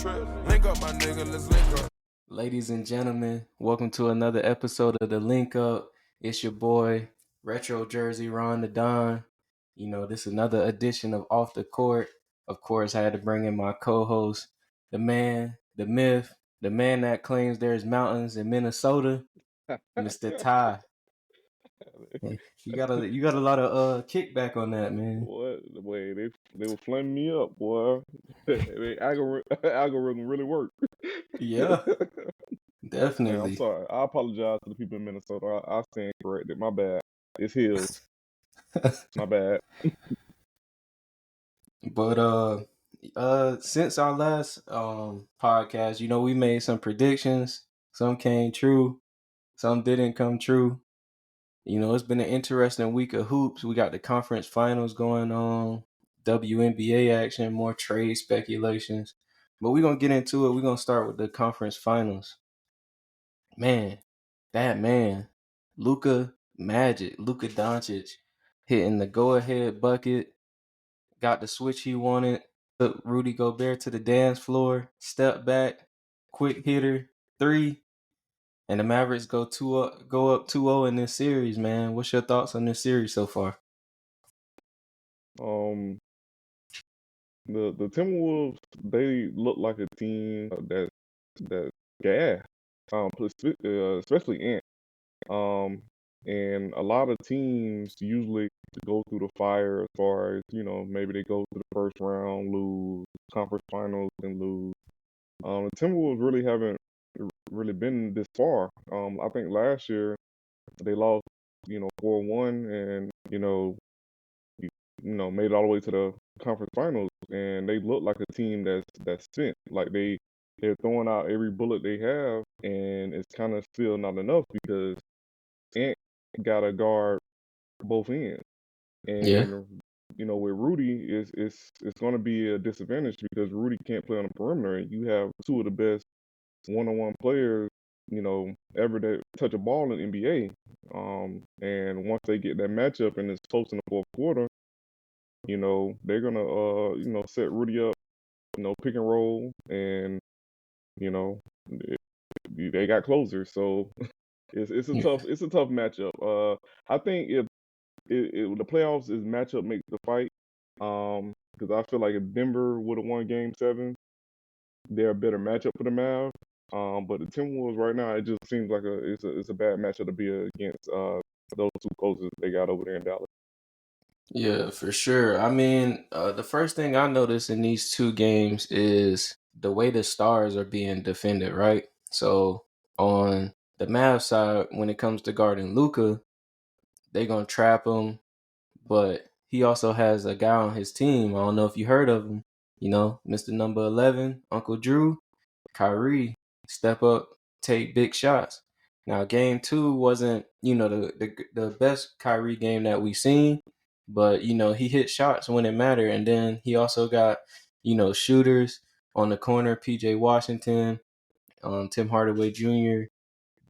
Link up, my nigga, let's link up. Ladies and gentlemen, welcome to another episode of the Link Up. It's your boy, Retro Jersey Ron the Don. You know, this is another edition of Off the Court. Of course, I had to bring in my co-host, the man, the myth, the man that claims there's mountains in Minnesota, Mr. Ty. Hey, you got a lot of kickback on that, man. What the way they were flaming me up, boy. The algorithm really worked. Yeah, Man, I'm definitely. sorry. I apologize to the people in Minnesota. I stand corrected. My bad. It's hills. My bad. But since our last podcast, you know, we made some predictions. Some came true, some didn't come true. You know, it's been an interesting week of hoops. We got the conference finals going on, WNBA action, more trade speculations. But we're gonna get into it. We're gonna start with the conference finals. Man, that man, Luka Doncic hitting the go-ahead bucket, got the switch he wanted, took Rudy Gobert to the dance floor, step back, quick hitter, three, and the Mavericks go up 2-0 in this series, man. What's your thoughts on this series so far? Um, the Timberwolves, they look like a team that gas. Especially Ant. And a lot of teams usually go through the fire as far as, maybe they go to the first round, lose, conference finals, and lose. The Timberwolves really haven't really been this far. I think last year they lost, 4-1 and, made it all the way to the conference finals, and they look like a team that's spent. Like they're throwing out every bullet they have, and it's kind of still not enough because Ant got to guard both ends. Yeah. And with Rudy, it's going to be a disadvantage because Rudy can't play on the perimeter. And you have two of the best one-on-one players, ever to touch a ball in the NBA. And once they get that matchup and it's close in the fourth quarter, they're gonna set Rudy up, pick and roll, and you know they got closers, so it's a tough matchup. I think if the playoffs is matchup makes the fight. Because I feel like if Denver would have won Game 7, they're a better matchup for the Mavs. But the Timberwolves right now, it just seems like it's a bad matchup to be against those two closers they got over there in Dallas. Yeah, for sure. I mean, the first thing I noticed in these two games is the way the stars are being defended, right? So on the Mavs side, when it comes to guarding Luka, they're gonna trap him, but he also has a guy on his team. I don't know if you heard of him. You know, Mr. Number 11, Uncle Drew, Kyrie, step up, take big shots. Now, game 2 wasn't, the best Kyrie game that we seen, but he hit shots when it mattered, and then he also got, shooters on the corner, PJ Washington, Tim Hardaway Jr.,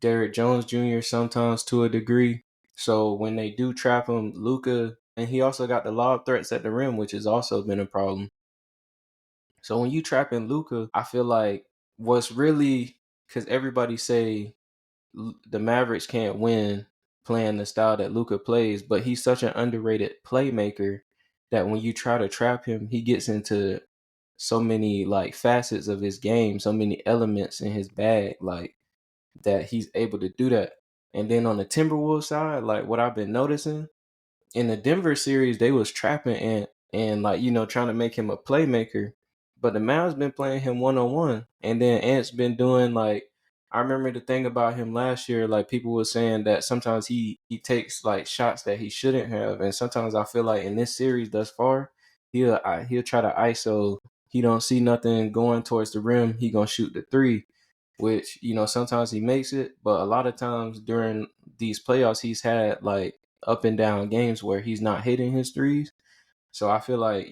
Derrick Jones Jr. sometimes to a degree. So when they do trap him, Luka, and he also got the lob threats at the rim, which has also been a problem. So when you trapping Luka, I feel like what's really, because everybody say the Mavericks can't win playing the style that Luka plays, but he's such an underrated playmaker that when you try to trap him, he gets into so many like facets of his game, so many elements in his bag, like that he's able to do that. And then on the Timberwolves side, like what I've been noticing in the Denver series, they was trapping and like, trying to make him a playmaker. But the Mavs been playing him 1-on-1. And then Ant's been doing like, I remember the thing about him last year, like people were saying that sometimes he takes like shots that he shouldn't have. And sometimes I feel like in this series thus far, he'll try to ISO. He don't see nothing going towards the rim. He gonna shoot the three, which, sometimes he makes it. But a lot of times during these playoffs, he's had like up and down games where he's not hitting his threes. So I feel like,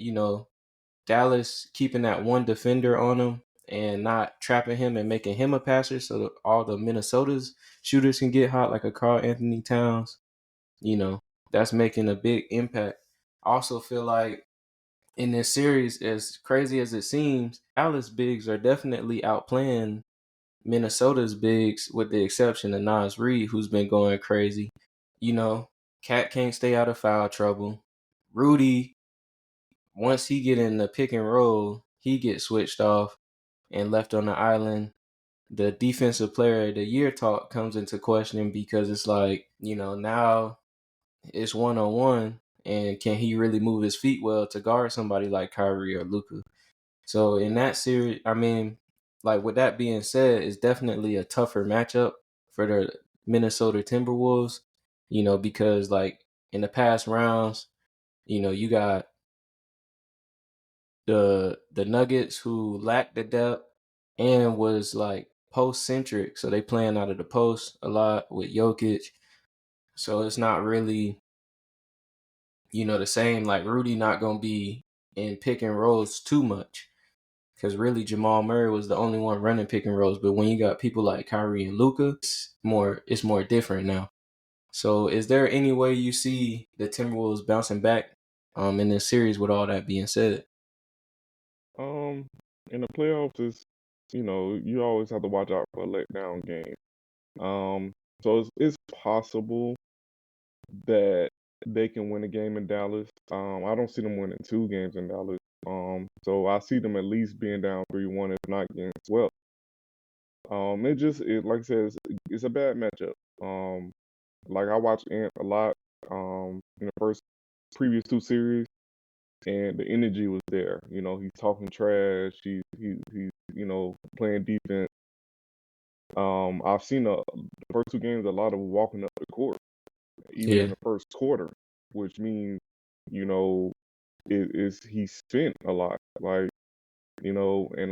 Dallas keeping that one defender on him and not trapping him and making him a passer so that all the Minnesota's shooters can get hot like a Karl Anthony Towns, that's making a big impact. I also feel like in this series, as crazy as it seems, Dallas bigs are definitely outplaying Minnesota's bigs, with the exception of Nas Reed, who's been going crazy. You know, Cat can't stay out of foul trouble. Rudy, once he get in the pick and roll, he gets switched off and left on the island. The defensive player of the year talk comes into question because it's like, now it's 1-on-1, and can he really move his feet well to guard somebody like Kyrie or Luka? So in that series, I mean, like with that being said, it's definitely a tougher matchup for the Minnesota Timberwolves, because like in the past rounds, you got the Nuggets, who lacked the depth and was like post centric, so they playing out of the post a lot with Jokic. So it's not really, the same. Like Rudy not gonna be in pick and rolls too much, because really Jamal Murray was the only one running pick and rolls. But when you got people like Kyrie and Luka, it's more different now. So is there any way you see the Timberwolves bouncing back in this series, with all that being said? Um, in the playoffs, you always have to watch out for a letdown game. Um, so it's possible that they can win a game in Dallas. I don't see them winning 2 games in Dallas. So I see them at least being down 3-1, if not getting swept. Like I said, it's a bad matchup. Like I watched Ant a lot, in the previous 2 series, and the energy was there. He's talking trash. He's playing defense. I've seen the first 2 games, a lot of walking up the court, even in Yeah. the first quarter, which means, you know, he spent a lot. Like, and a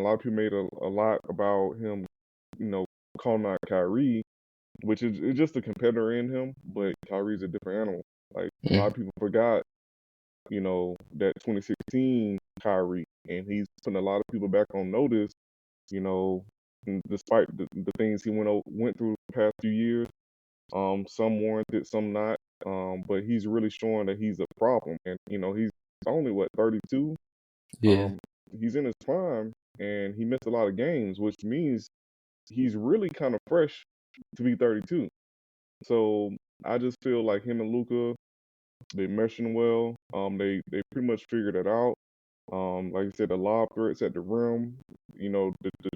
lot of people made a lot about him, you know, calling out Kyrie, which is it's just a competitor in him, but Kyrie's a different animal. Like, a lot Mm. of people forgot, that 2016 Kyrie, and he's putting a lot of people back on notice, you know, despite the things he went through the past few years. Some warranted, some not. But he's really showing that he's a problem, and he's only what, 32. Yeah. Um, he's in his prime, and he missed a lot of games, which means he's really kind of fresh to be 32. So I just feel like him and Luca, they meshing well. They pretty much figured it out. Like you said, the lob threats at the rim, the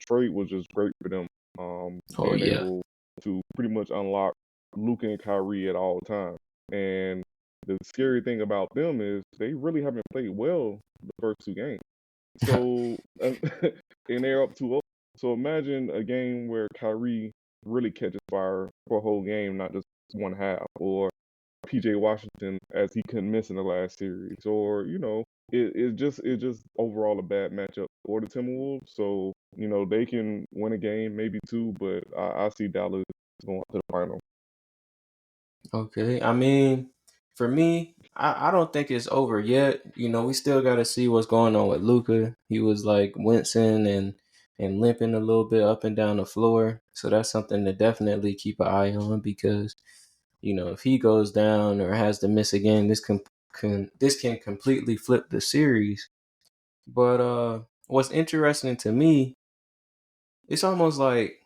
trade was just great for them. Oh Being yeah. able to pretty much unlock Luka and Kyrie at all times. And the scary thing about them is they really haven't played well the first 2 games. So, and they're up 2-0. So imagine a game where Kyrie really catches fire for a whole game, not just one half, or PJ Washington as he couldn't miss in the last series, or it's just overall a bad matchup for the Timberwolves. So they can win a game, maybe 2, but I see Dallas going to the final. Okay. I mean, for me, I don't think it's over yet. We still got to see what's going on with Luca. He was like wincing and limping a little bit up and down the floor. So that's something to definitely keep an eye on, because if he goes down or has to miss again, this can completely flip the series. But what's interesting to me, it's almost like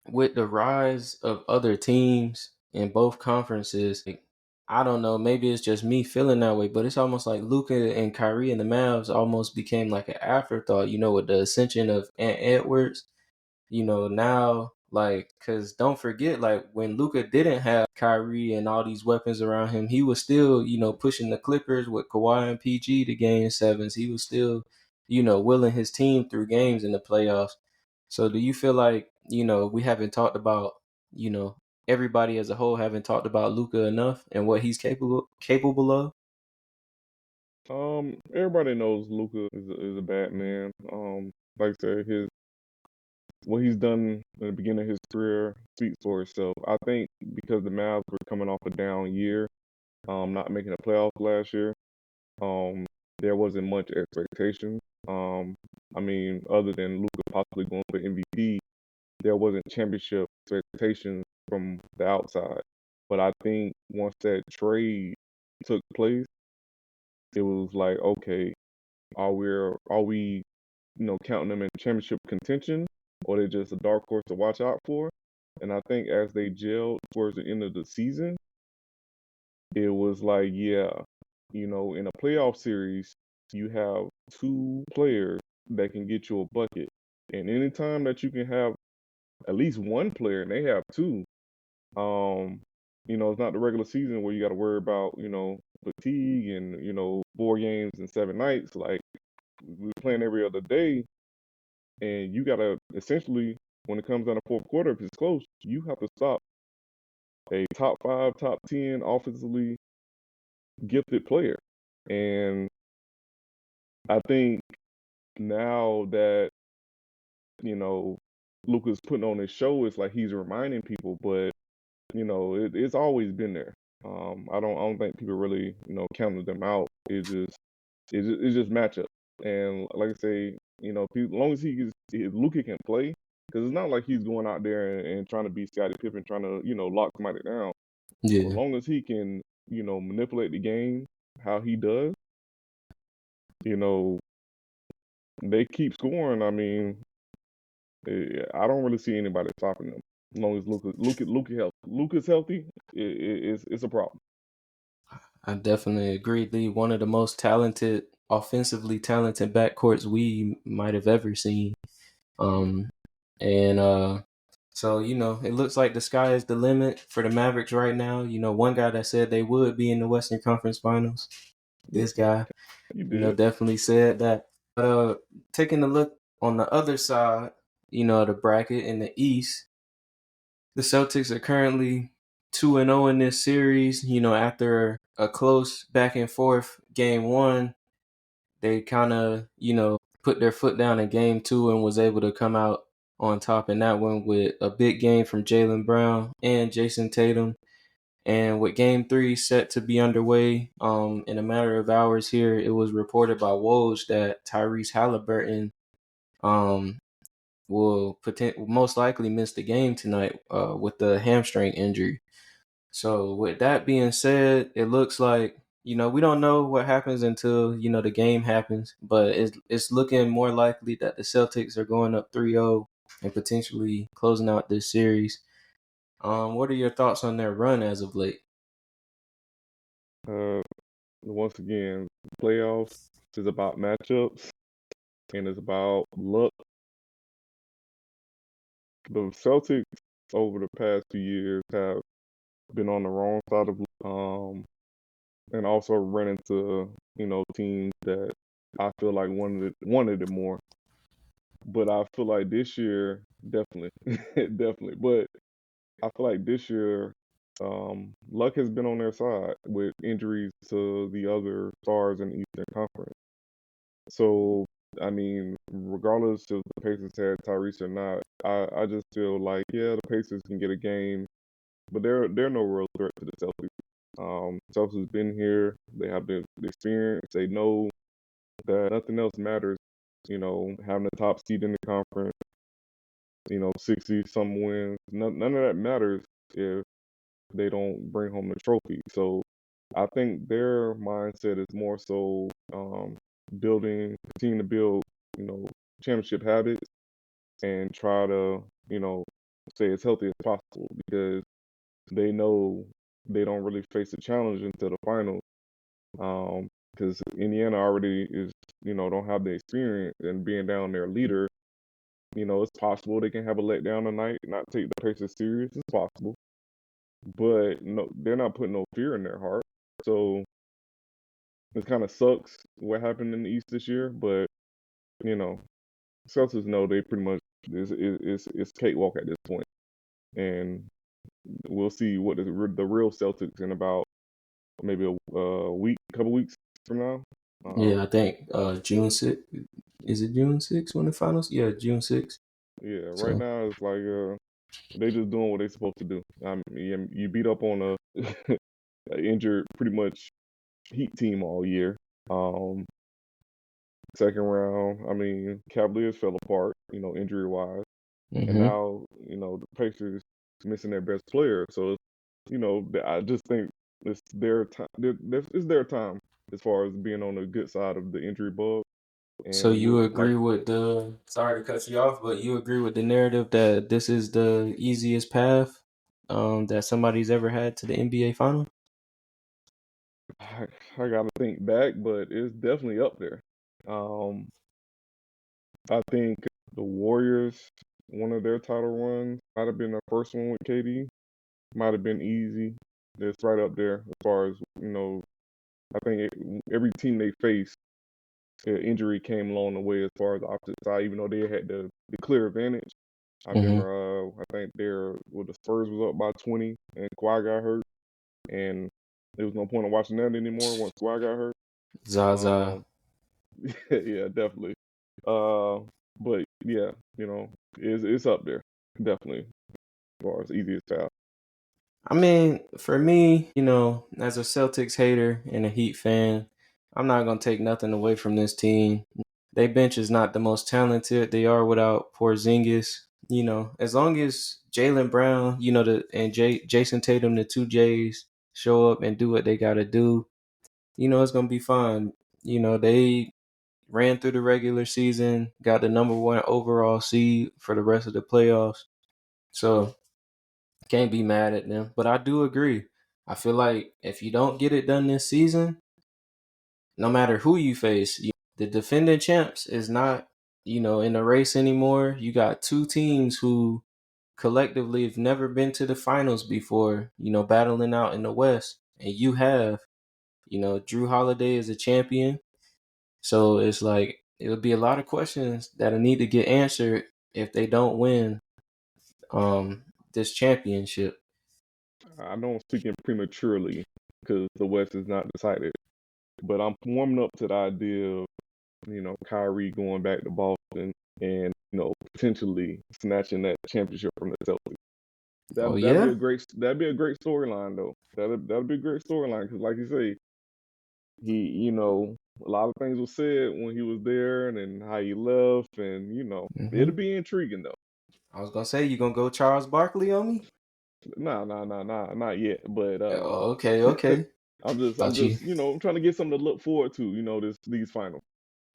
with the rise of other teams in both conferences, like, I don't know, maybe it's just me feeling that way, but it's almost like Luca and Kyrie and the Mavs almost became like an afterthought, with the ascension of Ant Edwards. Now, like, because don't forget, like, when Luca didn't have Kyrie and all these weapons around him, he was still, pushing the Clippers with Kawhi and PG to game sevens. He was still, willing his team through games in the playoffs. So do you feel like, we haven't talked about, you know, everybody as a whole haven't talked about Luca enough and what he's capable of? Everybody knows Luca is a bad man. Like I said, his what he's done in the beginning of his career speaks for itself. I think because the Mavs were coming off a down year, not making the playoffs last year, um, there wasn't much expectation. Um, I mean, other than Luka possibly going for MVP, there wasn't championship expectations from the outside. But I think once that trade took place, it was like, okay, are we counting them in championship contention, or they just a dark horse to watch out for? And I think as they gelled towards the end of the season, it was like, yeah, in a playoff series, you have two players that can get you a bucket. And anytime that you can have at least one player, and they have two, um, it's not the regular season where you got to worry about, fatigue and, 4 games and 7 nights. Like, we're playing every other day, and you got to essentially, when it comes down to fourth quarter, if it's close, you have to stop a top 5, top 10 offensively gifted player. And I think now that, you know, Luka's putting on his show, it's like he's reminding people, but it's always been there. I don't think people really, counted them out. It's just matchup. And like I say, as long as Luka can play, because it's not like he's going out there and trying to be Scottie Pippen, trying to, lock somebody down. So as Yeah. long as he can, manipulate the game how he does, you know, they keep scoring. I mean, I don't really see anybody stopping them. As long as Luka's healthy, it's a problem. I definitely agree. Lee, one of the most talented, offensively talented backcourts we might have ever seen. Um, and so it looks like the sky is the limit for the Mavericks right now. One guy that said they would be in the Western Conference Finals. This guy, You did. definitely said that. But taking a look on the other side, of the bracket in the East, the Celtics are currently 2-0 in this series. After a close back and forth game one, they kind of, put their foot down in game two and was able to come out on top in that one with a big game from Jaylen Brown and Jason Tatum. And with game three set to be underway, in a matter of hours here, it was reported by Woj that Tyrese Halliburton um, will most likely miss the game tonight with the hamstring injury. So with that being said, it looks like we don't know what happens until the game happens, but it's looking more likely that the Celtics are going up 3-0 and potentially closing out this series. What are your thoughts on their run as of late? Uh, Once again, playoffs is about matchups and it's about luck. The Celtics over the past few years have been on the wrong side of and also ran into teams that I feel like wanted it more. But I feel like this year, definitely, definitely. But I feel like this year, luck has been on their side with injuries to the other stars in the Eastern Conference. So, I mean, regardless if the Pacers had Tyrese or not, I just feel like, yeah, the Pacers can get a game, but they're no real threat to the Celtics. Celtics has been here. They have the experience. They know that nothing else matters. Having the top seed in the conference, 60 some wins. None of that matters if they don't bring home the trophy. So I think their mindset is more so continue to build, you know, championship habits and try to, stay as healthy as possible because they know they don't really face a challenge until the finals. Because Indiana already is, don't have the experience and being down their leader, it's possible they can have a letdown tonight, not take the Pacers serious. It's possible. But no, they're not putting no fear in their heart. So it kind of sucks what happened in the East this year. But you know, Celtics know they pretty much it's cakewalk at this point, and we'll see what the real Celtics in about maybe a week, couple weeks from now. Yeah, I think June 6th. Is it June 6th when the finals? Yeah, June 6th. Yeah, right So, now it's like they just doing what they supposed to do. I mean, you beat up on a injured pretty much Heat team all year. Um, Second round, I mean, Cavaliers fell apart, injury wise, and hmm now the Pacers missing their best player. So I just think it's their time. It's their time. as far as being on the good side of the injury bug. So And you with like, agree with the, sorry to cut you off, but you agree with the narrative that this is the easiest path that somebody's ever had to the NBA final? I, I gotta think back, but it's definitely up there. Um, I think the Warriors, one of their title runs, might have been the first one with KD. Might have been easy. It's right up there as far as I think every team they faced, injury came along the way as far as the opposite side, even though they had the clear advantage. I Mm-hmm. remember, I think the Spurs was up by 20 and Kawhi got hurt, and there was no point in watching that anymore once Kawhi got hurt. Zaza. Um, yeah, definitely. Uh, but yeah, it's up there, definitely, as far as easiest path. I mean, for me, as a Celtics hater and a Heat fan, I'm not gonna take nothing away from this team. They bench is not the most talented. They are without Porzingis. As long as Jalen Brown, and Jason Tatum, the two J's, show up and do what they gotta do, it's gonna be fine. They ran through the regular season, got the number one overall seed for the rest of the playoffs. So can't be mad at them. But I do agree. I feel like if you don't get it done this season, no matter who you face, the defending champs is not, in the race anymore. You got two teams who collectively have never been to the finals before, battling out in the West. And you have, Drew Holiday is a champion. So it's like it'll be a lot of questions that'll need to get answered if they don't win this championship. I know I'm speaking prematurely because the West is not decided, but I'm warming up to the idea of Kyrie going back to Boston and potentially snatching that championship from the Celtics. Oh That'd be yeah? a great storyline though. That'd be a great storyline because, like you say, a lot of things were said when he was there and then how he left, and Hmm. it'll be intriguing though. I was gonna say you gonna go Charles Barkley on me? Nah, not yet. But Okay, okay. I'm Thought you. just I'm trying to get something to look forward to. These finals.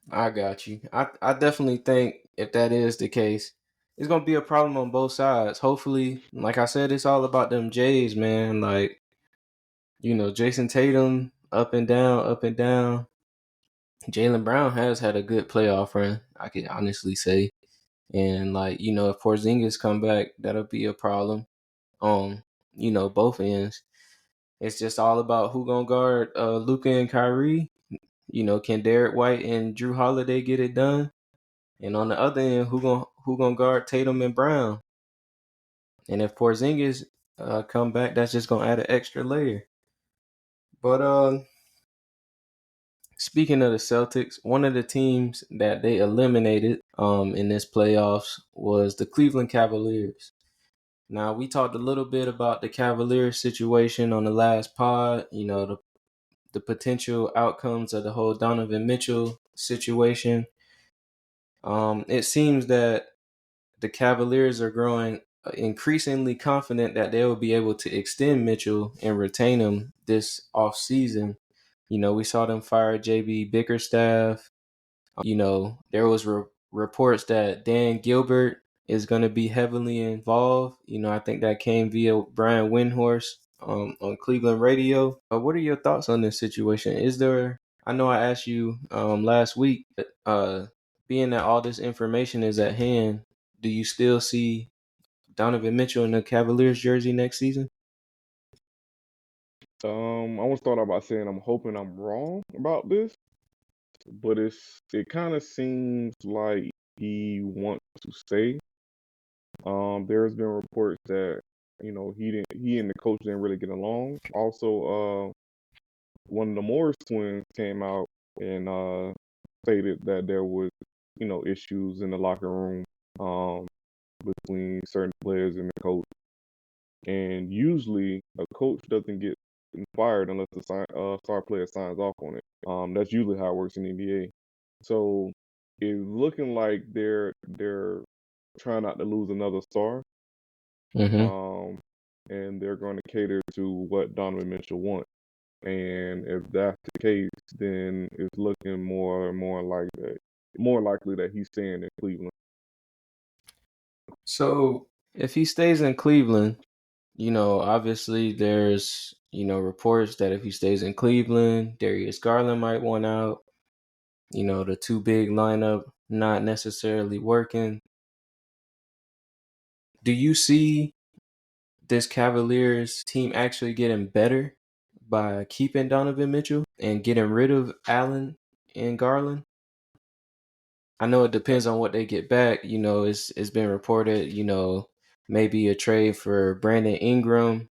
I got you. I definitely think if that is the case, it's gonna be a problem on both sides. Hopefully, like I said, it's all about them Jays, man. Like, Jason Tatum up and down, up and down. Jalen Brown has had a good playoff run, I can honestly say. And like, if Porzingis come back, that'll be a problem on, both ends. It's just all about who gonna guard Luca and Kyrie. Can Derek White and Drew Holiday get it done? And on the other end, who gonna guard Tatum and Brown? And if Porzingis come back, that's just gonna add an extra layer. But speaking of the Celtics, one of the teams that they eliminated in this playoffs was the Cleveland Cavaliers. Now we talked a little bit about the Cavaliers situation on the last pod. The potential outcomes of the whole Donovan Mitchell situation. It seems that the Cavaliers are growing increasingly confident that they will be able to extend Mitchell and retain him this offseason. We saw them fire JB Bickerstaff. There was reports that Dan Gilbert is going to be heavily involved. I think that came via Brian Windhorst on Cleveland radio. What are your thoughts on this situation? I know I asked you last week, being that all this information is at hand, do you still see Donovan Mitchell in the Cavaliers jersey next season? I want to start out by saying I'm hoping I'm wrong about this, but it kind of seems like he wants to stay. There's been reports that he and the coach didn't really get along. Also, one of the Morris twins came out and stated that there was issues in the locker room um, between certain players and the coach. And usually, a coach doesn't get fired unless the star player signs off on it. That's usually how it works in the NBA. So it's looking like they're trying not to lose another star, Mm-hmm. um, and they're going to cater to what Donovan Mitchell wants. And if that's the case, then it's looking more and more like that, more likely that he's staying in Cleveland. So if he stays in Cleveland, obviously there's, reports that if he stays in Cleveland, Darius Garland might want out. The two big lineup not necessarily working. Do you see this Cavaliers team actually getting better by keeping Donovan Mitchell and getting rid of Allen and Garland? I know it depends on what they get back. It's been reported, maybe a trade for Brandon Ingram,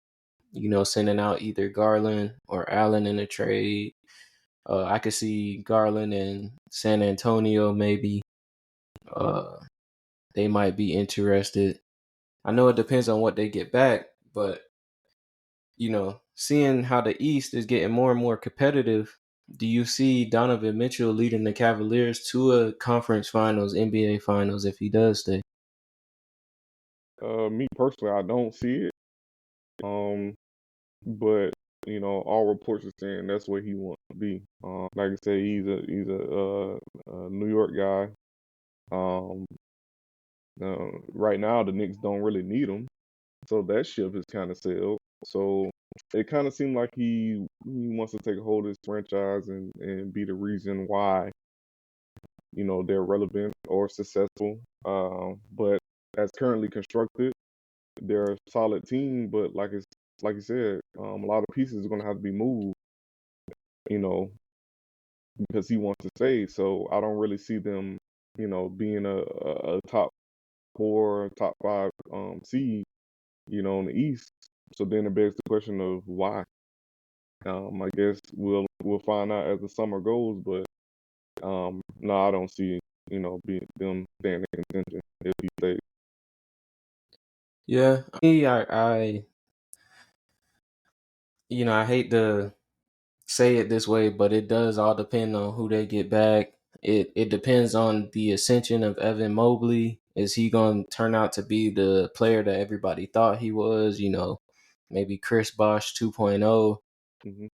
sending out either Garland or Allen in a trade. I could see Garland and San Antonio maybe. They might be interested. I know it depends on what they get back, but seeing how the East is getting more and more competitive, do you see Donovan Mitchell leading the Cavaliers to a conference finals, NBA finals if he does stay? Me personally, I don't see it. But all reports are saying that's where he wants to be. Like I said, he's a New York guy. Um, right now the Knicks don't really need him, so that ship is kind of sailed. So it kind of seemed like he wants to take a hold of his franchise and be the reason why they're relevant or successful. But as currently constructed, they're a solid team. But like you said, a lot of pieces are going to have to be moved. You know, because he wants to stay. So I don't really see them, being a top four, top five seed, in the East. So then it begs the question of why. I guess we'll find out as the summer goes, but no, I don't see them staying in contention if he stays. Yeah, I hate to say it this way, but it does all depend on who they get back. It depends on the ascension of Evan Mobley. Is he going to turn out to be the player that everybody thought he was? Maybe Chris Bosh 2.0. Hmm.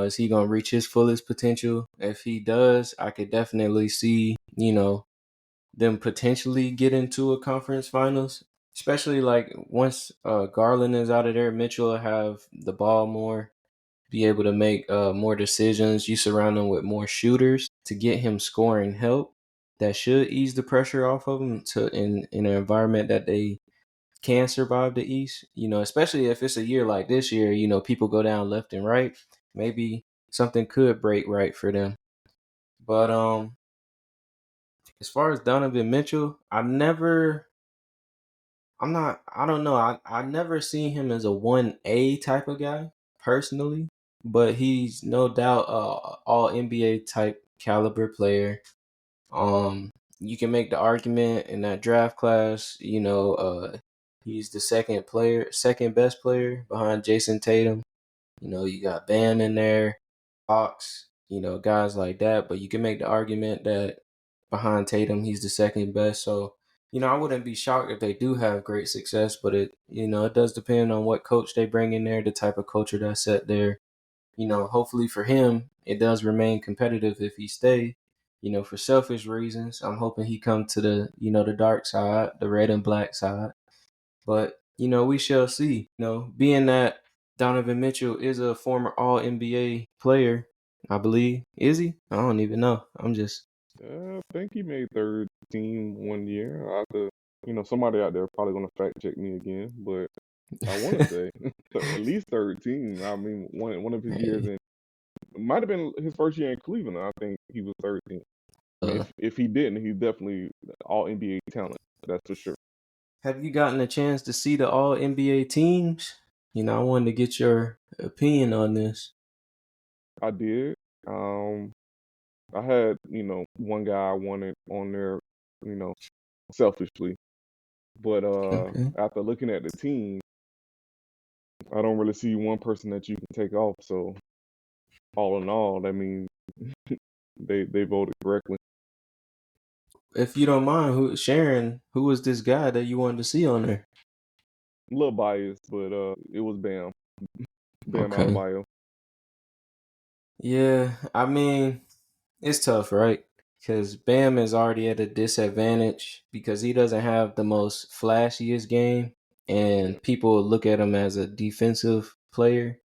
Is he going to reach his fullest potential? If he does, I could definitely see, them potentially get into a conference finals. Especially like once Garland is out of there, Mitchell will have the ball more, be able to make more decisions. You surround him with more shooters to get him scoring help. That should ease the pressure off of him to in an environment that they can survive the East. Especially if it's a year like this year. People go down left and right. Maybe something could break right for them. But as far as Donovan Mitchell, I don't know. I never seen him as a 1A type of guy personally, but he's no doubt all NBA type caliber player. You can make the argument in that draft class, he's the second best player behind Jason Tatum. You got Bam in there, Fox, guys like that, but you can make the argument that behind Tatum, he's the second best. So, I wouldn't be shocked if they do have great success, but it does depend on what coach they bring in there, the type of culture that's set there. Hopefully for him, it does remain competitive if he stay. For selfish reasons, I'm hoping he come to the dark side, the red and black side. But, we shall see. Being that Donovan Mitchell is a former All NBA player, I believe. Is he? I don't even know. I'm just I think he made third team one year. Somebody out there probably gonna fact check me again, but I want to say at least third team. I mean, one of his years Hey, in it might have been his first year in Cleveland. I think he was third team. I mean, uh, if he didn't, he's definitely all NBA talent. That's for sure. have you gotten a chance to see the All NBA teams? I wanted to get your opinion on this. I did. Um, I had one guy I wanted on there, you know, selfishly, but Okay. after looking at the team, I don't really see one person that you can take off. So all in all, that means they voted correctly. If you don't mind, who was this guy that you wanted to see on there? A little biased, but it was Bam Okay. Adebayo. Yeah, I mean, it's tough, right? Because Bam is already at a disadvantage because he doesn't have the most flashiest game, Yeah. and people look at him as a defensive player,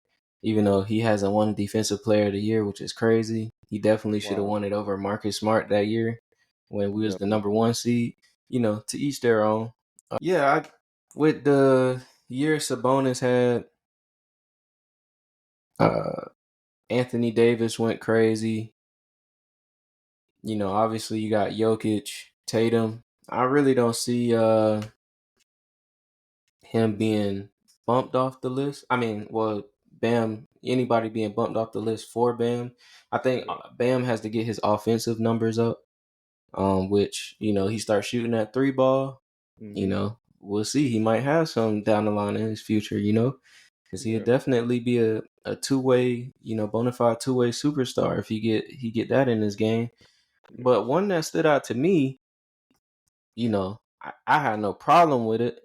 even though he hasn't won Defensive Player of the Year, which is crazy. He definitely should have Wow. won it over Marcus Smart that year when we was the Definitely. number one seed. To each their own. With the year Sabonis had, uh, Anthony Davis went crazy. Obviously you got Jokic, Tatum. I really don't see him being bumped off the list. I mean, well, Bam, anybody being bumped off the list for Bam. I think Yeah. Bam has to get his offensive numbers up, which, he starts shooting that three ball, Hmm. we'll see. He might have some down the line in his future, because he'll Yeah. definitely be a two-way, bona fide two-way superstar if he get that in his game. But Yes. one that stood out to me, I had no problem with it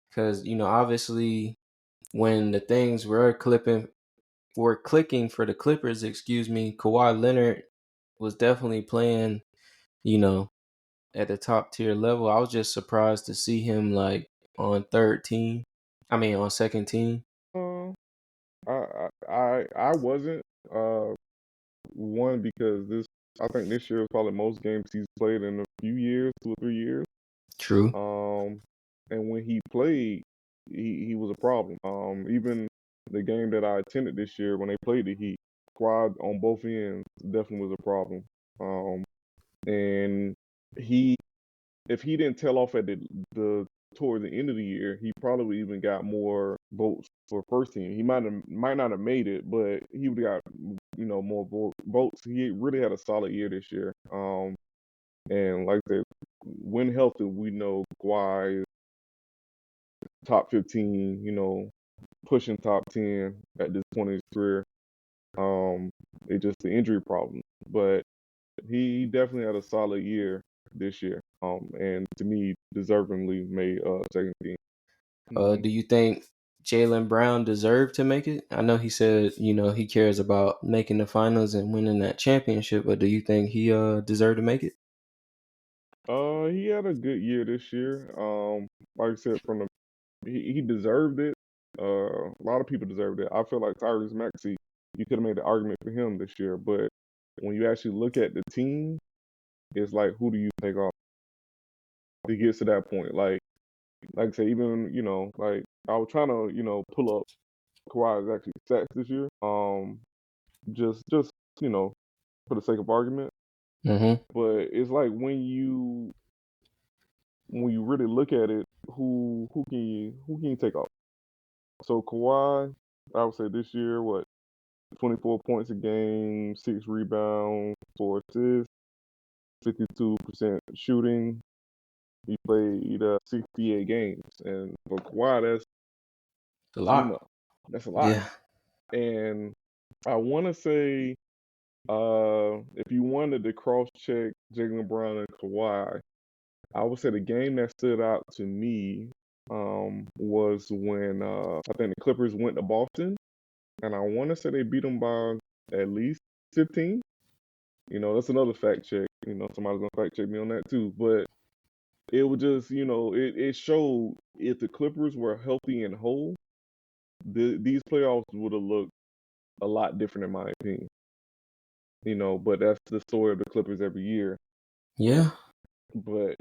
because, obviously when the things were clicking for the Clippers, excuse me, Kawhi Leonard was definitely playing, you know, at the top tier level. I was just surprised to see him like on third team. I mean, on second team. Uh, I wasn't uh one because I think this year is probably the most games he's played in a few years, 2 or 3 years. True. Um, and when he played, he was a problem. Even the game that I attended this year when they played the Heat, squad on both ends definitely was a problem. And he if he didn't tail off at the toward the end of the year, he probably even got more votes for first team. He might not have made it, but he would have got more votes. He really had a solid year this year. And like I said, when healthy, we know Kawhi is top 15. Pushing top 10 at this point in his career. Um, it's just the injury problem, but he definitely had a solid year this year. And to me, deservingly made second team. Hmm. Do you think Jalen Brown deserved to make it? I know he said, he cares about making the finals and winning that championship, but do you think he deserved to make it? He had a good year this year. Like I said, he deserved it. A lot of people deserved it. I feel like Tyrese Maxey, you could have made the argument for him this year, but when you actually look at the team, it's like who do you take off to get to that point? Like I say, even like I was trying to pull up Kawhi's actually stats this year. Just you know for the sake of argument, Mm-hmm. but it's like when you really look at it, who can you take off? So Kawhi, I would say this year, what 24 points a game, 6 rebounds, 4 assists, 52% shooting. He played 68 games, and for Kawhi, that's A you lot. know that's a lot. Yeah. And I want to say, if you wanted to cross check Jalen Brown and Kawhi, I would say the game that stood out to me was when I think the Clippers went to Boston, and I want to say they beat them by at least 15. That's another fact check. Somebody's gonna fact check me on that too. But it was just, it showed if the Clippers were healthy and whole, these playoffs would have looked a lot different in my opinion. But that's the story of the Clippers every year. Yeah. But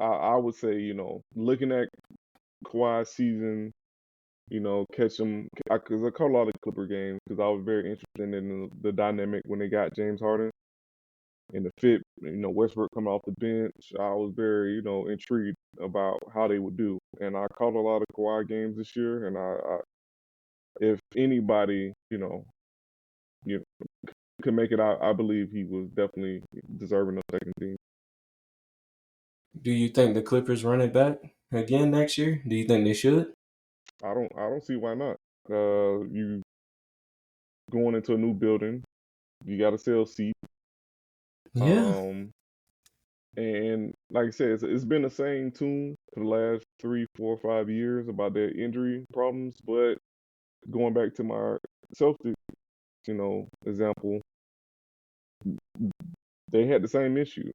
I would say, looking at Kawhi's season, catch him because I caught a lot of Clipper games because I was very interested in the dynamic when they got James Harden and the fit. Westbrook coming off the bench. I was very, intrigued about how they would do, and I caught a lot of Kawhi games this year. And if anybody, you could make it, I believe he was definitely deserving of second team. Do you think the Clippers run it back again next year? Do you think they should? I don't see why not. You going into a new building, you got to sell seats. Yeah. Um, and like I said, it's been the same tune for the last 3, 4, 5 years about their injury problems. But going back to my Celtics example, they had the same issue.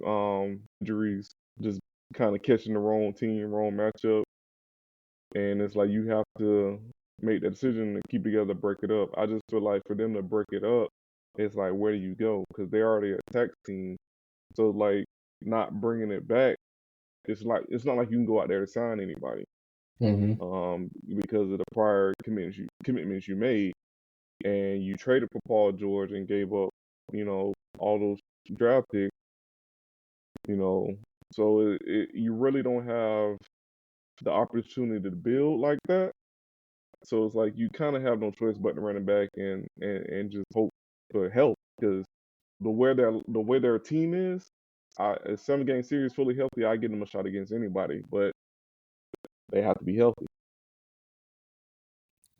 Injuries, just kind of catching the wrong team, wrong matchup, and it's like you have to make that decision to keep together, break it up. I just feel like for them to break it up, it's like where do you go? Because they already a tech team, so like not bringing it back, it's not like you can go out there to sign anybody, Mm-hmm. because of the prior commitments you made, and you traded for Paul George and gave up, all those draft picks, you know, so you really don't have the opportunity to build like that. So it's like you kind of have no choice but to run it back and just hope for help because the way their team is, a 7 game series fully healthy, I give them a shot against anybody, but they have to be healthy.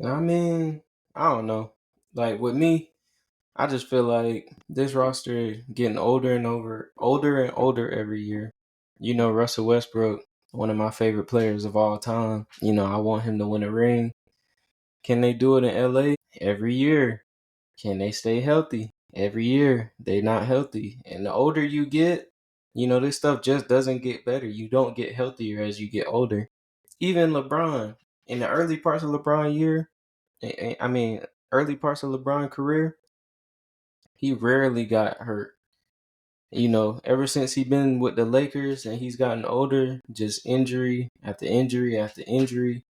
I mean, I don't know. Like with me, I just feel like this roster is getting older and older every year. Russell Westbrook, one of my favorite players of all time. I want him to win a ring. Can they do it in LA? Every year. Can they stay healthy? Every year. They not healthy. And the older you get, this stuff just doesn't get better. You don't get healthier as you get older. Even LeBron, in the early parts of LeBron year, I mean, early parts of LeBron career, he rarely got hurt. Ever since he been with the Lakers and he's gotten older, just injury after injury after injury,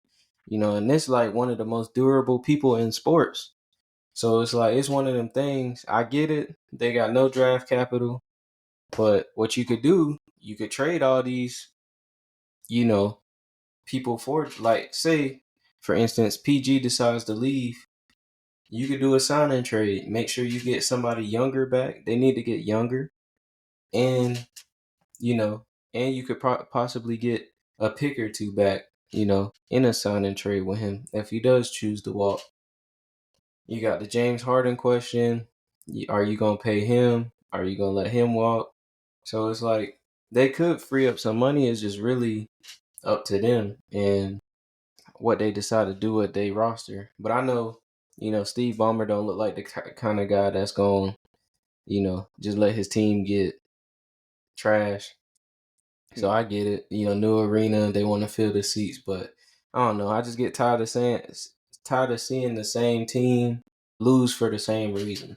and this like one of the most durable people in sports. So it's like, it's one of them things. I get it. They got no draft capital, but what you could do, you could trade all these, you know, people for, like, say, for instance, PG decides to leave. You could do a sign and trade. Make sure you get somebody younger back. They need to get younger. And, you know, and you could possibly get a pick or two back, in a sign and trade with him if he does choose to walk. You got the James Harden question. Are you going to pay him? Are you going to let him walk? So it's like they could free up some money. It's just really up to them and what they decide to do with their roster. But I know, Steve Ballmer don't look like the kind of guy that's going, just let his team get trash. So Hmm. I get it. New arena, they want to fill the seats, but I don't know. I just get tired of seeing the same team lose for the same reason.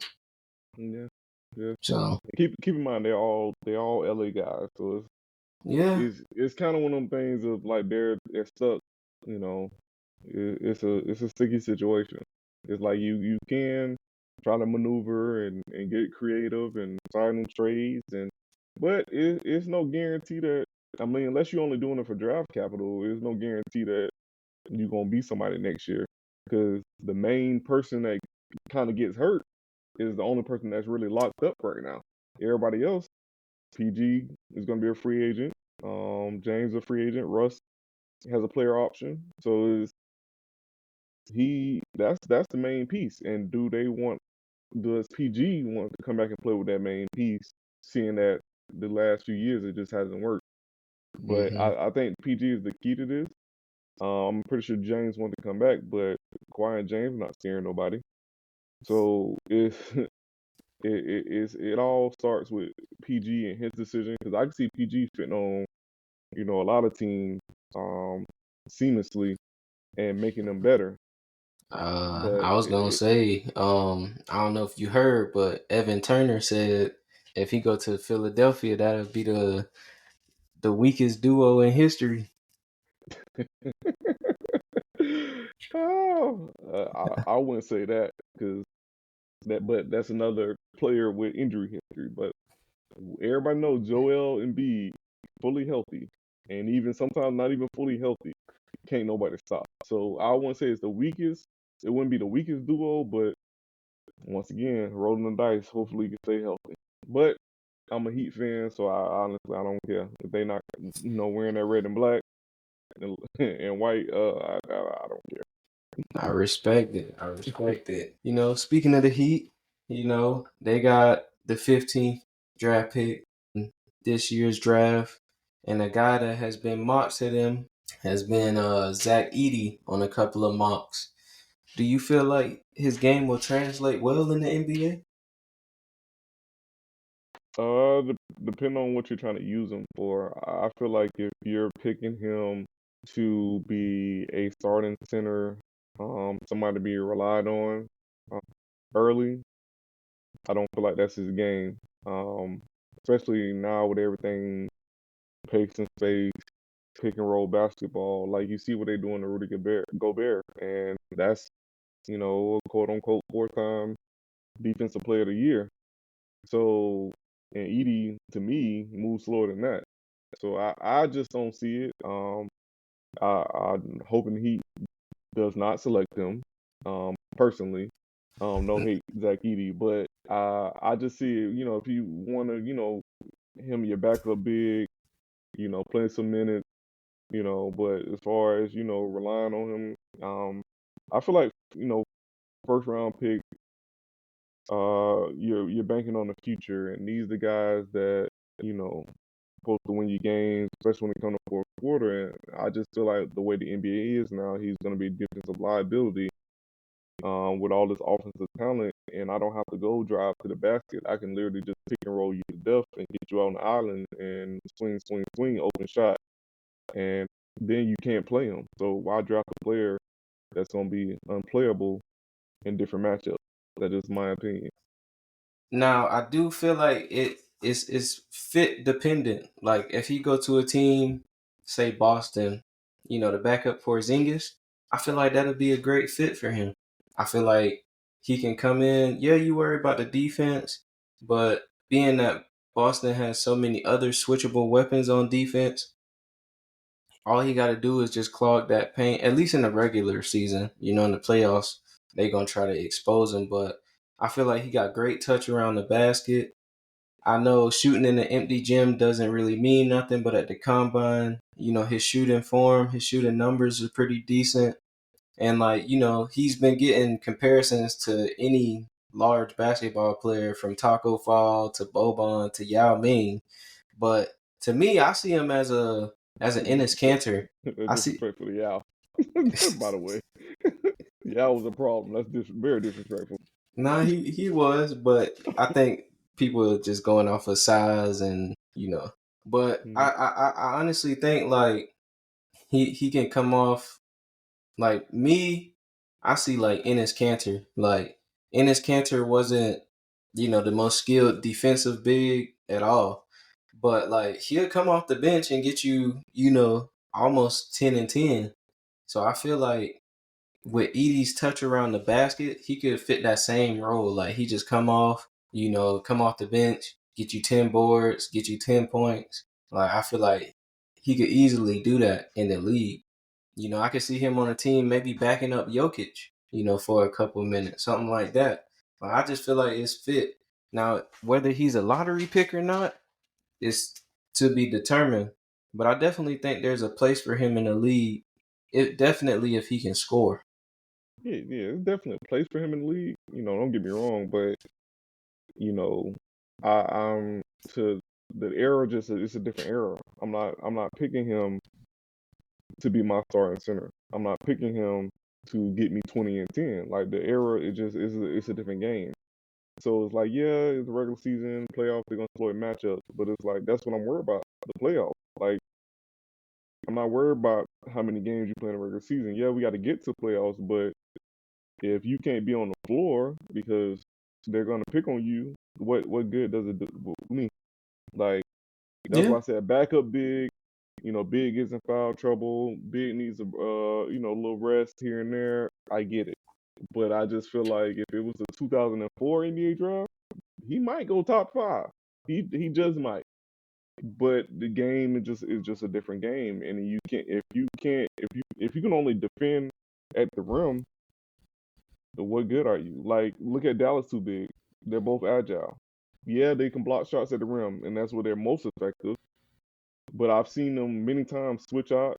Yeah, yeah. So Keep in mind they're all LA guys, so it's yeah, it's it's kind of one of them things of like they're stuck, you know. It's a sticky situation. It's like you can try to maneuver and get creative and sign them trades but it's no guarantee that, I mean, unless you're only doing it for draft capital, there's no guarantee that you're gonna be somebody next year because the main person that kind of gets hurt is the only person that's really locked up right now. Everybody else, PG is going to be a free agent. James a free agent. Russ has a player option. So that's the main piece. And does PG want to come back and play with that main piece, seeing that the last few years it just hasn't worked. But hmm I think PG is the key to this. I'm pretty sure James wants to come back, but Kawhi and James not steering nobody. So it's it all starts with PG and his decision because I can see PG fitting on a lot of teams seamlessly and making them better. But I was gonna say, I don't know if you heard, but Evan Turner said if he go to Philadelphia, that'll be the weakest duo in history. oh, I wouldn't say that because but that's another player with injury history. But everybody knows Joel Embiid fully healthy, and even sometimes not even fully healthy, can't nobody stop. So I wouldn't say it's the weakest. It wouldn't be the weakest duo, but once again, rolling the dice. Hopefully, he can stay healthy. But I'm a Heat fan, so I honestly I don't care if they not wearing that red and black and white. I don't care. I respect it. I respect it. Speaking of the Heat, they got the 15th draft pick in this year's draft, and a guy that has been mocked to them has been Zach Edey on a couple of mocks. Do you feel like his game will translate well in the NBA? Depend on what you're trying to use him for. I feel like if you're picking him to be a starting center, somebody to be relied on um, early, I don't feel like that's his game. Um, Especially now with everything pace and space, pick and roll basketball. Like you see what they're doing to Rudy Gobert, and that's quote unquote 4-time defensive player of the year. So, and Edey to me moves slower than that. So I just don't see it. I'm hoping he does not select him. Personally, no hate Zach Edey, but I just see it. If you want to, him your backup big, playing some minutes, But as far as relying on him, I feel like first round pick. You're banking on the future, and these the guys that you know supposed to win you games, especially when it comes to fourth quarter. And I just feel like the way the NBA is now, he's going to be a defensive liability with all this offensive talent, and I don't have to go drive to the basket. I can literally just pick and roll you to death and get you out on the island and swing, swing, swing, open shot, and then you can't play him. So why draft a player that's going to be unplayable in different matchups? That is my opinion. Now, I do feel like it's fit dependent. Like if he go to a team, say Boston, the backup for Porzingis, I feel like that'll be a great fit for him. I feel like he can come in. Yeah, you worry about the defense, but being that Boston has so many other switchable weapons on defense, all he got to do is just clog that paint. At least in the regular season, in the playoffs, they gonna try to expose him. But I feel like he got great touch around the basket. I know shooting in an empty gym doesn't really mean nothing, but at the combine, his shooting form, his shooting numbers are pretty decent. And like, he's been getting comparisons to any large basketball player from Taco Fall to Boban to Yao Ming. But to me, I see him as an Ennis Cantor. I see Disrespectful to Yao. By the way, Yao was a problem. That's very disrespectful. nah, he was, but I think people are just going off of size and but Mhm. I honestly think like he can come off like me. I see like Ennis Cantor. Like Ennis Cantor wasn't the most skilled defensive big at all, but like he'll come off the bench and get you almost 10 and 10. So I feel like with Edie's touch around the basket, he could fit that same role. Like he just come off the bench, get you 10 boards, get you 10 points. Like I feel like he could easily do that in the league. I could see him on a team maybe backing up Jokic, for a couple of minutes, something like that. But I just feel like it's fit. Now, whether he's a lottery pick or not is to be determined. But I definitely think there's a place for him in the league. It definitely if he can score. Yeah, it's definitely a place for him in the league. Don't get me wrong, but you know, I'm to the era. It's a different era. I'm not picking him to be my starting center. I'm not picking him to get me 20 and 10. Like the era, it's a different game. So it's like, yeah, it's a regular season, playoffs, they're gonna exploit matchups, but it's like that's what I'm worried about, the playoffs. Like I'm not worried about how many games you play in a regular season. Yeah, we got to get to playoffs, but if you can't be on the floor because they're gonna pick on you, what good does it do me? Like that's Yeah. why I said backup big. Big is in foul trouble. Big needs a little rest here and there. I get it, but I just feel like if it was a 2004 NBA draft, he might go top five. He just might. But the game is just a different game, and if you can only defend at the rim, then what good are you? Like look at Dallas too big. They're both agile. Yeah, they can block shots at the rim, and that's where they're most effective. But I've seen them many times switch out,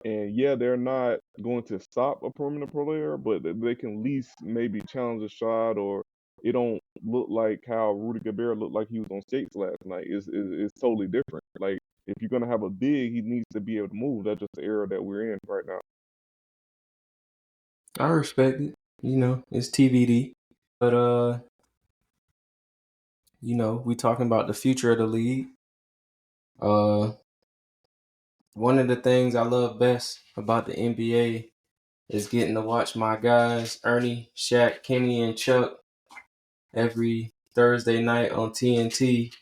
and yeah, they're not going to stop a perimeter player, but they can at least maybe challenge a shot, or it don't look like how Rudy Gobert looked like he was on skates last night. It's totally different. Like if you're gonna have a big, he needs to be able to move. That's just the era that we're in right now. I respect it. You know, it's TBD. But you know, we talking about the future of the league. One of the things I love best about the NBA is getting to watch my guys, Ernie, Shaq, Kenny, and Chuck, every Thursday night on TNT.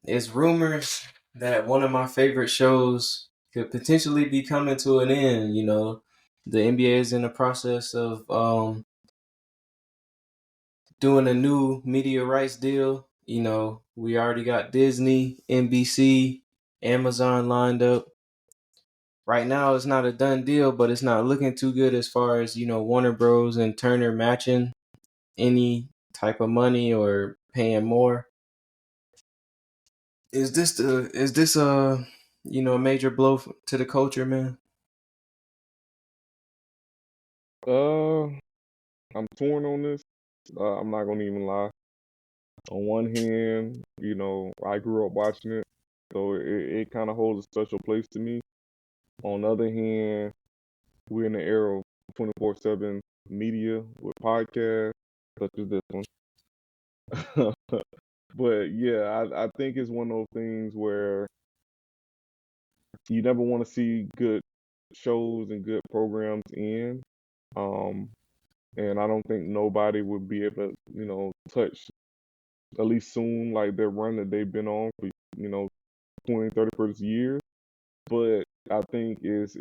It's rumors that one of my favorite shows could potentially be coming to an end. You know, the NBA is in the process of doing a new media rights deal. You know, we already got Disney, NBC, Amazon lined up. Right now, it's not a done deal, but it's not looking too good as far as, you know, Warner Bros. And Turner matching any type of money or paying more. Is this a you know a major blow to the culture, man? Uh, I'm torn on this. I'm not gonna even lie. On one hand, I grew up watching it, so it kind of holds a special place to me. On the other hand, we're in the era of 24/7 media with podcasts such as this one. But yeah, I think it's one of those things where you never want to see good shows and good programs end. Um, and I don't think nobody would be able to, touch at least soon like their run that they've been on for, 20, 30 years. But I think it's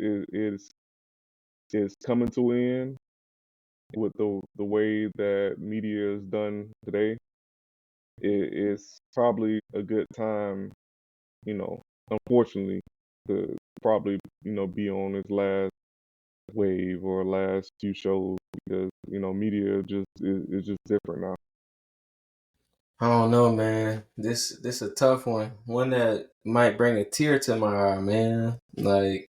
coming to an end with the way that media is done today. It's probably a good time, you know, unfortunately, to probably, be on its last wave or last few shows because, media just is just different now. I don't know, man. This a tough one. One that might bring a tear to my eye, man. Like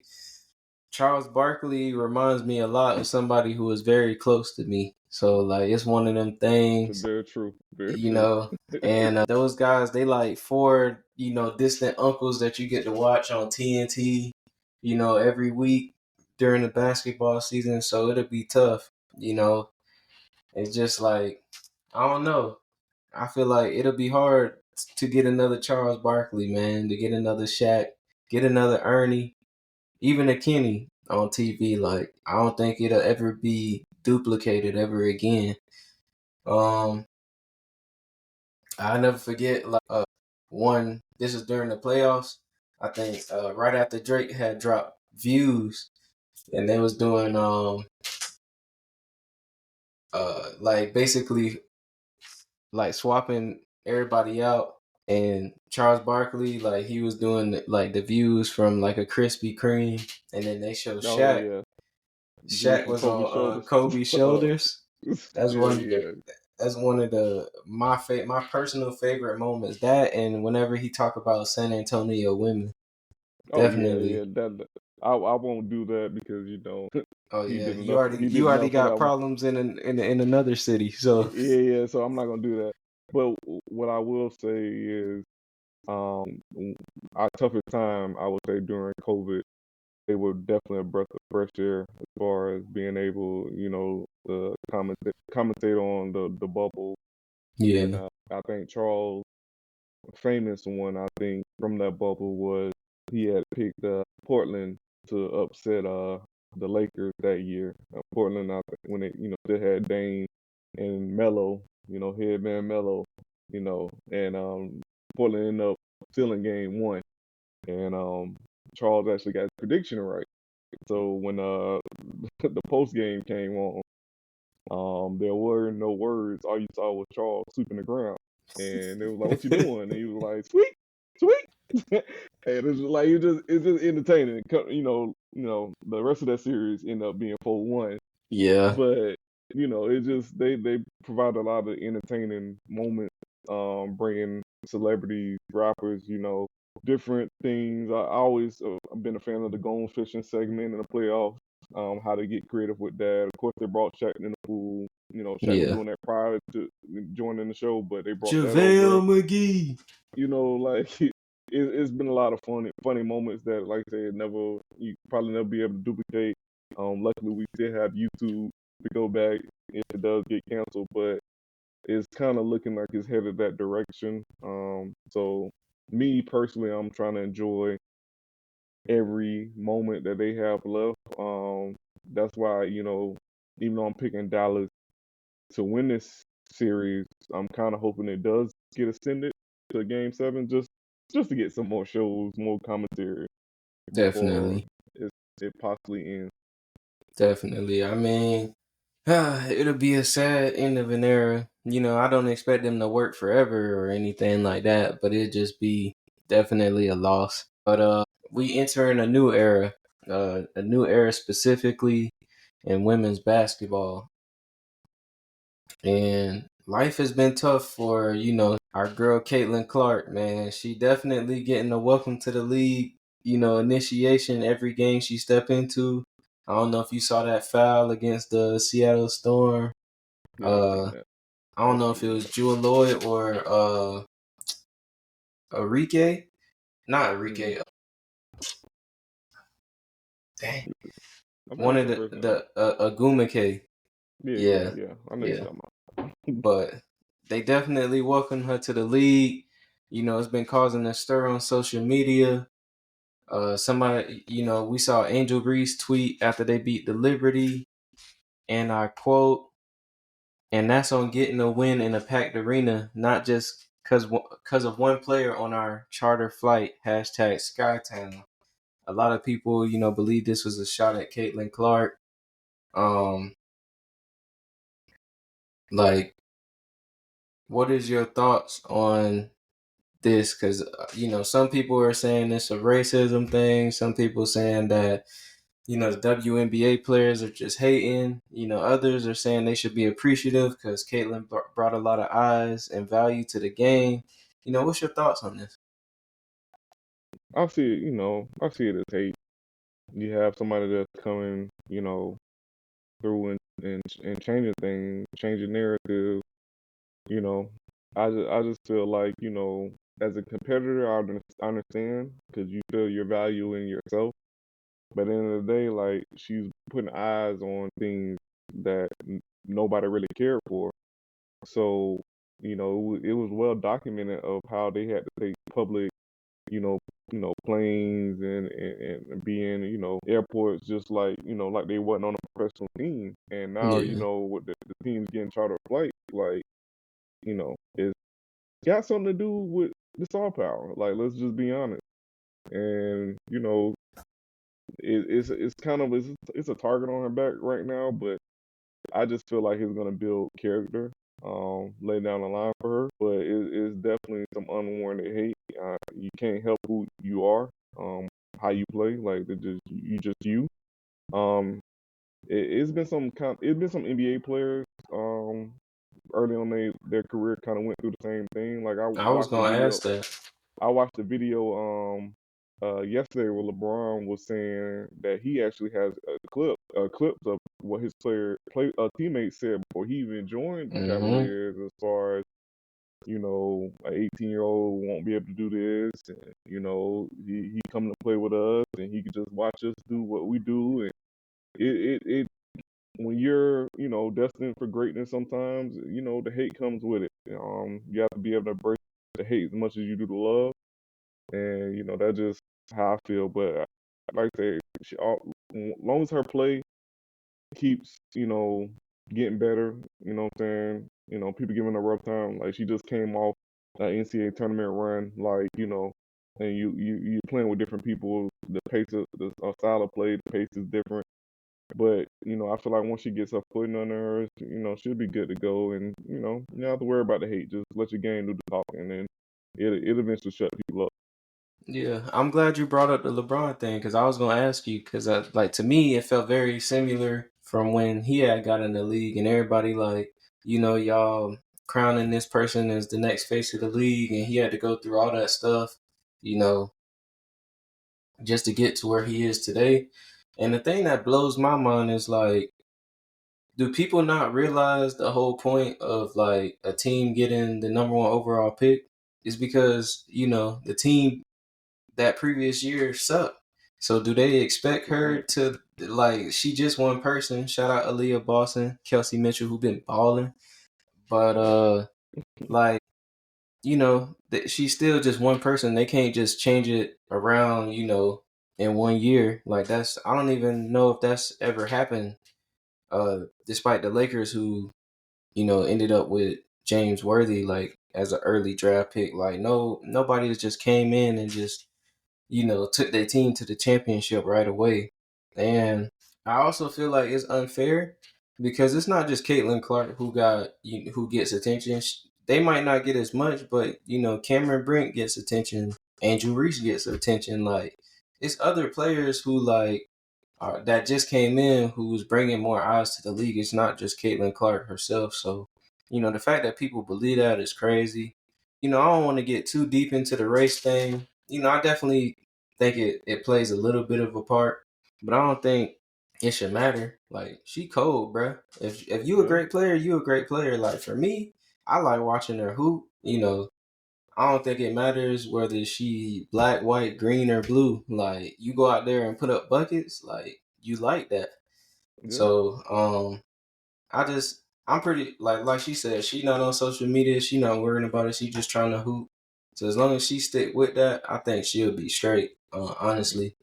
Charles Barkley reminds me a lot of somebody who was very close to me. So like it's one of them things, Very true. Very you true. know. And those guys, they like four, you know, distant uncles that you get to watch on TNT, you know, every week during the basketball season. So it'll be tough, you know. It's just like I don't know. I feel like it'll be hard to get another Charles Barkley, man, to get another Shaq, get another Ernie, even a Kenny on TV. Like I don't think it'll ever be duplicated ever again. Um, I never forget like one. This was during the playoffs. I think right after Drake had dropped Views, and they was doing like basically like swapping everybody out. And Charles Barkley, like he was doing like the views from like a Krispy Kreme, and then they show Oh Shaq. yeah, views Shaq from was Kobe on shoulders. Kobe's shoulders. That's Yeah, one of yeah. the my personal favorite moments. That and whenever he talk about San Antonio women, Oh yeah, definitely. yeah. I won't do that because Oh he yeah, did enough. He did you already enough for got that one. problems in another city. So Yeah, yeah. So I'm not gonna do that. But what I will say is, our toughest time I would say during COVID, they were definitely a breath of fresh air as far as being able, to commentate on the bubble. And yeah, I think Charles, famous one, I think from that bubble was he had picked Portland to upset the Lakers that year. Portland, I think, when they still had Dame and Melo, headman Melo, and Portland ended up stealing game one, and Charles actually got his prediction right. So when the post game came on, there were no words. All you saw was Charles sweeping the ground, and they was like, "What you doing?" And he was like, "Sweep, sweep." And it's just like it's just entertaining. The rest of that series ended up being 4-1, yeah, but it just they provide a lot of entertaining moments, bringing celebrities, rappers, different things. I always I've been a fan of the gone fishing segment in the playoffs. How they get creative with that. Of course, they brought Shaq in the pool. Shaq was yeah. doing that prior to joining the show, but they brought that over. JaVale McGee. Like it's been a lot of funny moments that, like I said, you probably never be able to duplicate. Luckily, we still have YouTube to go back if it does get canceled, but it's kind of looking like it's headed that direction. So me personally, I'm trying to enjoy every moment that they have left. That's why, even though I'm picking Dallas to win this series, I'm kind of hoping it does get extended to Game 7, just to get some more shows, more commentary before Definitely. it possibly ends. Definitely. I mean, it'll be a sad end of an era. I don't expect them to work forever or anything like that, but it'd just be definitely a loss. But we entering a new era specifically in women's basketball. And life has been tough for, our girl Caitlin Clark, man. She definitely getting a welcome to the league, initiation every game she step into. I don't know if you saw that foul against the Seattle Storm. Yeah, I seen Uh, that. I don't That's know if it stupid. was Jewel Lloyd or Enrique. Not Hmm. Enrique. Dang. I think One that's of her first name. the Agumake. Yeah, Yeah, yeah. I know you're yeah. talking about. But they definitely welcomed her to the league. It's been causing a stir on social media. Somebody, we saw Angel Reese tweet after they beat the Liberty, and I quote, "And that's on getting a win in a packed arena, not just because of one player on our charter flight." Hashtag Skytown. A lot of people, believe this was a shot at Caitlin Clark. Um, like, what is your thoughts on this? Because some people are saying it's a racism thing. Some people saying that the WNBA players are just hating. Others are saying they should be appreciative because Caitlin brought a lot of eyes and value to the game. What's your thoughts on this? I see it, I see it as hate. You have somebody that's coming, through and changing things, changing narrative. You know, I just feel like, as a competitor, I understand because you feel your value in yourself. But at the end of the day, like she's putting eyes on things that nobody really cared for. So, it was well documented of how they had to take public, you know, planes and be in, airports just like, like they wasn't on a professional team. And now, Yeah, with the teams getting charter flight, like, it's got something to do with the star power. Like, let's just be honest. And, it's kind of it's a target on her back right now, but I just feel like it's gonna build character, lay down the line for her. But it's definitely some unwarranted hate. You can't help who you are, how you play. Like just you. Um, it's been some NBA players, early on their career kind of went through the same thing. Like I was gonna ask that. I watched the video yesterday where LeBron was saying that he actually has clips of what his teammates said before he even joined the Mm-hmm. Cavaliers, as far as, an 18-year-old won't be able to do this, and, he come to play with us and he could just watch us do what we do. And it when you're, destined for greatness, sometimes, the hate comes with it. You have to be able to embrace the hate as much as you do the love. And, that's just how I feel. But like I say, as long as her play keeps, getting better, you know what I'm saying? People giving her a rough time. Like, she just came off an NCAA tournament run, like, and you playing with different people. The pace of the style of play, the pace is different. But, I feel like once she gets her footing under her, she'll be good to go. And, you don't have to worry about the hate. Just let your game do the talking, and then it'll eventually shut people up. Yeah, I'm glad you brought up the LeBron thing because I was gonna ask you because like to me it felt very similar from when he had got in the league and everybody like y'all crowning this person as the next face of the league and he had to go through all that stuff, you know, just to get to where he is today. And the thing that blows my mind is like, do people not realize the whole point of like a team getting the number one overall pick is because the team that previous year sucked. So do they expect her 100%. to like? She just one person. Shout out Aaliyah Boston, Kelsey Mitchell, who been balling. But like she's still just one person. They can't just change it around, in 1 year. Like I don't even know if that's ever happened. Despite the Lakers, who ended up with James Worthy like as an early draft pick. Like nobody just came in and just took their team to the championship right away. And I also feel like it's unfair because it's not just Caitlin Clark who gets attention. They might not get as much, but Cameron Brink gets attention. Andrew Reese gets attention. Like it's other players who that just came in who's bringing more eyes to the league. It's not just Caitlin Clark herself. So, the fact that people believe that is crazy. I don't want to get too deep into the race thing. I definitely think it plays a little bit of a part, but I don't think it should matter. Like she cold, bruh. If you a Yeah, great player, you a great player. Like for me, I like watching her hoop. I don't think it matters whether she black, white, green, or blue. Like you go out there and put up buckets, like you like that. yeah, So I'm pretty like she said, she not on social media, she not worrying about it, she just trying to hoop. So as long as she stick with that, I think she'll be straight, honestly.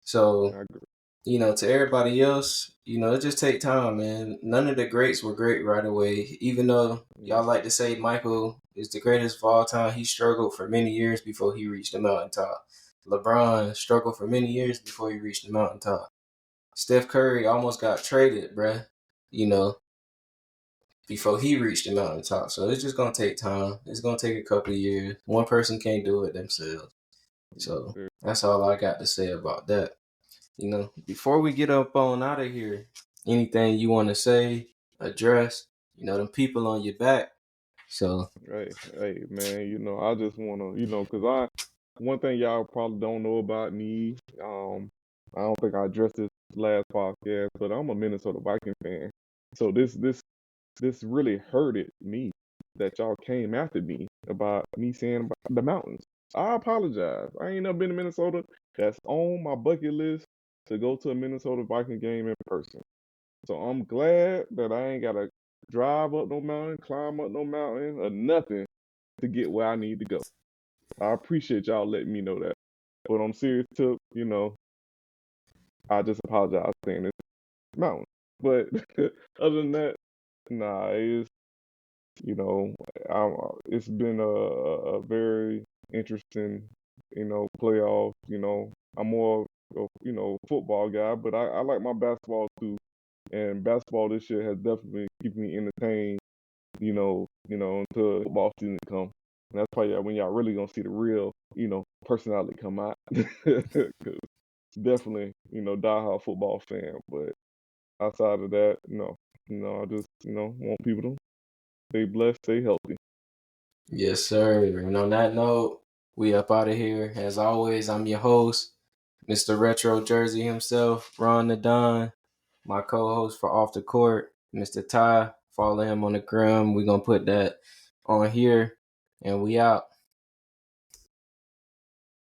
So I agree. to everybody else, it just take time, man. None of the greats were great right away. Even though Yeah, y'all like to say Michael is the greatest of all time, he struggled for many years before he reached the mountaintop. LeBron struggled for many years before he reached the mountaintop. Steph Curry almost got traded, bruh, you know, before he reached the mountaintop. So it's just gonna take time. It's gonna take a couple of years. One person can't do it themselves. So yeah. that's all I got to say about that. Before we get up on out of here, anything you want to say, address, them people on your back. So, Hey, man. I just wanna, cause one thing y'all probably don't know about me, I don't think I addressed this last podcast, but I'm a Minnesota Viking fan. So this really hurted me that y'all came after me about me saying about the mountains. I apologize. I ain't never been to Minnesota. That's on my bucket list to go to a Minnesota Viking game in person. So I'm glad that I ain't gotta drive up no mountain, climb up no mountain, or nothing to get where I need to go. I appreciate y'all letting me know that. But on serious tip, I just apologize for saying this mountain. But other than that, nah, you know, it's been a very interesting, playoff. I'm more of, football guy, but I like my basketball too. And basketball this year has definitely kept me entertained, until football season come. And that's probably when y'all really gonna see the real, personality come out. 'Cause definitely, diehard football fan. But outside of that, no. I just, want people to stay blessed, stay healthy. yes, sir. And on that note, we up out of here. As always, I'm your host, Mr. Retro Jersey himself, Ron the Don. My co-host for Off the Court, Mr. Ty. Follow him on the gram. We're going to put that on here, and we out.